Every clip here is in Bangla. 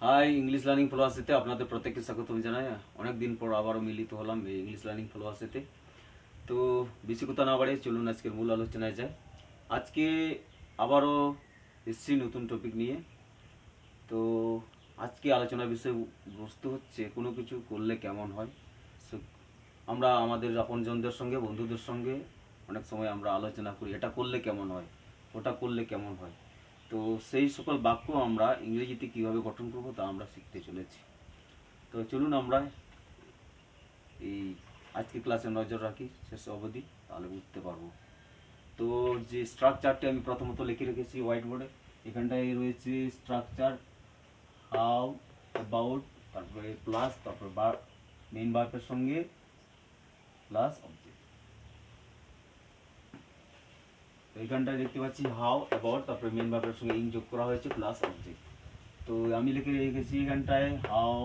হাই ইংলিশ লার্নিং ফলোয়ার্সিতে আপনাদের প্রত্যেককে স্বাগতম জানাই। অনেক দিন পর আবারও মিলিত হলাম এই ইংলিশ লার্নিং ফলোয়ার্সিতে। তো বেশি কথা না বাড়িয়ে চলুন আজকের মূল আলোচনায় যায়। আজকে আবারও এসছি নতুন টপিক নিয়ে। তো আজকে আলোচনার বিষয়বস্তু হচ্ছে কোনো কিছু করলে কেমন হয়। আমরা আমাদের আপনজনদের সঙ্গে, বন্ধুদের সঙ্গে অনেক সময় আমরা আলোচনা করি, এটা করলে কেমন হয়, ওটা করলে কেমন হয়। তো সেই সকল বাক্য আমরা ইংরেজিতে কীভাবে গঠন করবো তা আমরা শিখতে চলেছি। তো চলুন আমরা এই আজকে ক্লাসে নজর রাখি শেষ অবধি, তাহলে বুঝতে পারবো। তো যে স্ট্রাকচারটি আমি প্রথমত লিখে রেখেছি হোয়াইট বোর্ডে, এখানটায় রয়েছে স্ট্রাকচার হাউ, অ্যাবাউট, তারপরে প্লাস, তারপরে মেইন ভার্বের সঙ্গে প্লাস অবজেক্ট। এইখানটায় দেখতে পাচ্ছি হাউ, অ্যাবাউট, তারপরে মেইন ভার্বের সঙ্গে ইং যোগ করা হয়েছে প্লাস অবজেক্ট। তো আমি লিখে রেখেছি এখানটায় হাউ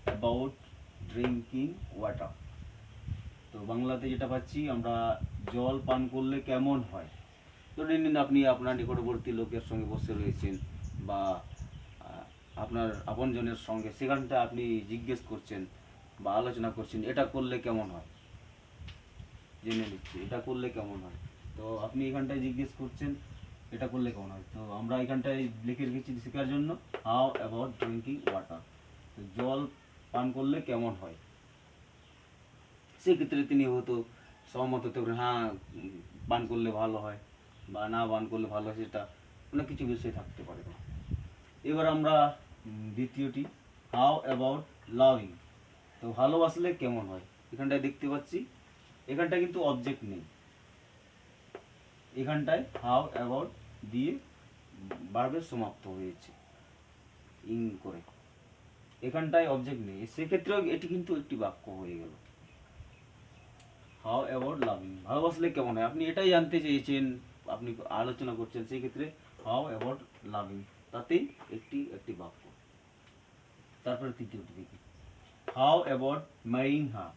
অ্যাবাউট ড্রিঙ্কিং ওয়াটার। তো বাংলাতে যেটা পাচ্ছি আমরা জল পান করলে কেমন হয়। ধরে নিন আপনি আপনার নিকটবর্তী লোকের সঙ্গে বসে রয়েছেন বা আপনার আপনজনের সঙ্গে, সেখানটা আপনি জিজ্ঞেস করছেন বা আলোচনা করছেন এটা করলে কেমন হয়, জেনে নিচ্ছি এটা করলে কেমন হয়। তো আপনি এখানটায় জিজ্ঞেস করছেন এটা করলে কেমন হয়। তো আমরা এখানটায় লিখে রেখেছি শেখার জন্য হাউ অ্যাবাউট ড্রিঙ্কিং ওয়াটার। তো জল পান করলে কেমন হয়, সেক্ষেত্রে তিনি হয়তো সহমত হতে পারেন, হ্যাঁ পান করলে ভালো হয়, বা না পান করলে ভালো হয়, সেটা অনেক কিছু বিষয় থাকতে পারে। এবার আমরা দ্বিতীয়টি হাউ অ্যাবাউট লাভিং। তো ভালোবাসলে কেমন হয়, এখানটায় দেখতে পাচ্ছি এখানটায় কিন্তু অবজেক্ট নেই, এখানটায় হাউ অ্যাবাউট দিয়ে ভার্বের সমাপ্ত হয়েছে ইং করে, এখানটায় অবজেক্ট নেই, সেক্ষেত্রেও এটি কিন্তু একটি বাক্য হয়ে গেল। হাউ অ্যাবাউট লাভিং, ভালোবাসলে কেমন হয়, আপনি এটাই জানতে চেয়েছেন, আপনি আলোচনা করছেন, সেই ক্ষেত্রে হাউ অ্যাবাউট লাভিং, তাতেই একটি বাক্য। তারপরে তৃতীয়টি দেখি হাউ অ্যাবাউট ম্যারিং হার,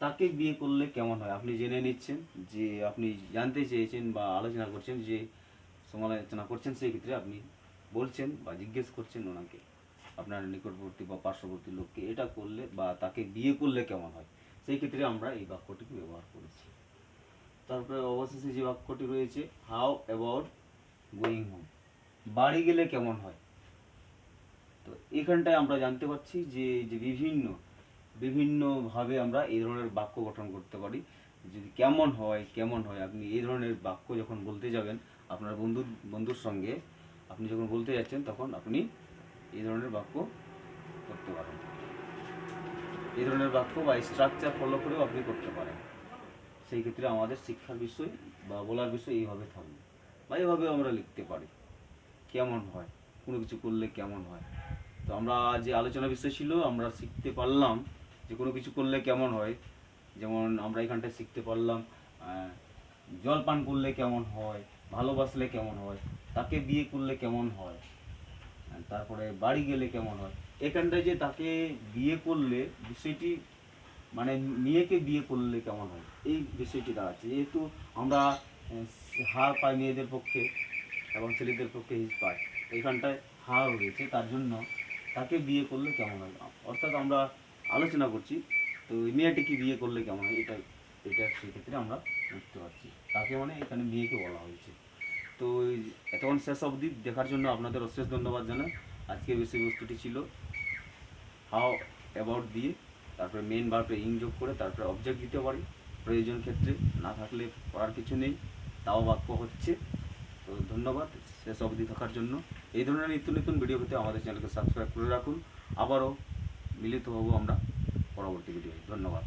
তাকে বিয়ে করলে কেমন হয়। আপনি জেনে নিচ্ছেন যে আপনি জানতে চেয়েছেন বা আলোচনা করছেন, যে সমালোচনা করছেন, সেই ক্ষেত্রে আপনি বলছেন বা জিজ্ঞেস করছেন ওনাকে, আপনার নিকটবর্তী বা পার্শ্ববর্তী লোককে, এটা করলে বা তাকে বিয়ে করলে কেমন হয়, সেই ক্ষেত্রে আমরা এই বাক্যটিকে ব্যবহার করেছি। তারপরে অবশেষে যে বাক্যটি রয়েছে হাউ অ্যাবাউট গোয়িং হোম, বাড়ি গেলে কেমন হয়। তো এখানটায় আমরা জানতে পারছি যে যে বিভিন্নভাবে আমরা এই ধরনের বাক্য গঠন করতে পারি। যদি কেমন হয় কেমন হয়, আপনি এই ধরনের বাক্য যখন বলতে যাবেন আপনার বন্ধুর সঙ্গে, আপনি যখন বলতে যাচ্ছেন তখন আপনি এই ধরনের বাক্য করতে পারেন, এই ধরনের বাক্য বা স্ট্রাকচার ফলো করেও আপনি করতে পারেন। সেই ক্ষেত্রে আমাদের শিক্ষার বিষয় বা বলার বিষয় এইভাবে থাকবে, বা এইভাবে আমরা লিখতে পারি কেমন হয়, কোনো কিছু করলে কেমন হয়। তো আমরা যে আলোচনা বিষয় ছিল, আমরা শিখতে পারলাম যে কোনো কিছু করলে কেমন হয়। যেমন আমরা এখানটায় শিখতে পারলাম জল পান করলে কেমন হয়, ভালোবাসলে কেমন হয়, তাকে বিয়ে করলে কেমন হয়, তারপরে বাড়ি গেলে কেমন হয়। এখানটায় যে তাকে বিয়ে করলে বিষয়টি মানে মেয়েকে বিয়ে করলে কেমন হয়, এই বিষয়টি দাঁড়াচ্ছে। যেহেতু আমরা হার পাই মেয়েদের পক্ষে এবং ছেলেদের পক্ষে হিজ পাই, এখানটায় হার রয়েছে, তার জন্য তাকে বিয়ে করলে কেমন হয়, অর্থাৎ আমরা আলোচনা করছি তো মেয়েটিকে বিয়ে করলে কেমন হয়, এটা সেক্ষেত্রে আমরা বুঝতে পারছি। তাকে মানে এখানে মেয়েকে বলা হয়েছে। তো এতক্ষণ শেষ অবধি দেখার জন্য আপনাদের অশেষ ধন্যবাদ জানাই। আজকের বিষয়বস্তুটি ছিল হাউ অ্যাবাউট দিয়ে তারপরে মেইন ভার্বে ইং যোগ করে তারপরে অবজেক্ট দিতে পারি প্রয়োজন ক্ষেত্রে, না থাকলে পড়ার কিছু নেই, তাও বাক্য হচ্ছে। তো ধন্যবাদ শেষ অবধি থাকার জন্য। এই ধরনের নিত্য নতুন ভিডিও পেতে আমাদের চ্যানেলকে সাবস্ক্রাইব করে রাখুন। আবারও মিলিত হব আমরা পরবর্তী ভিডিও। ধন্যবাদ।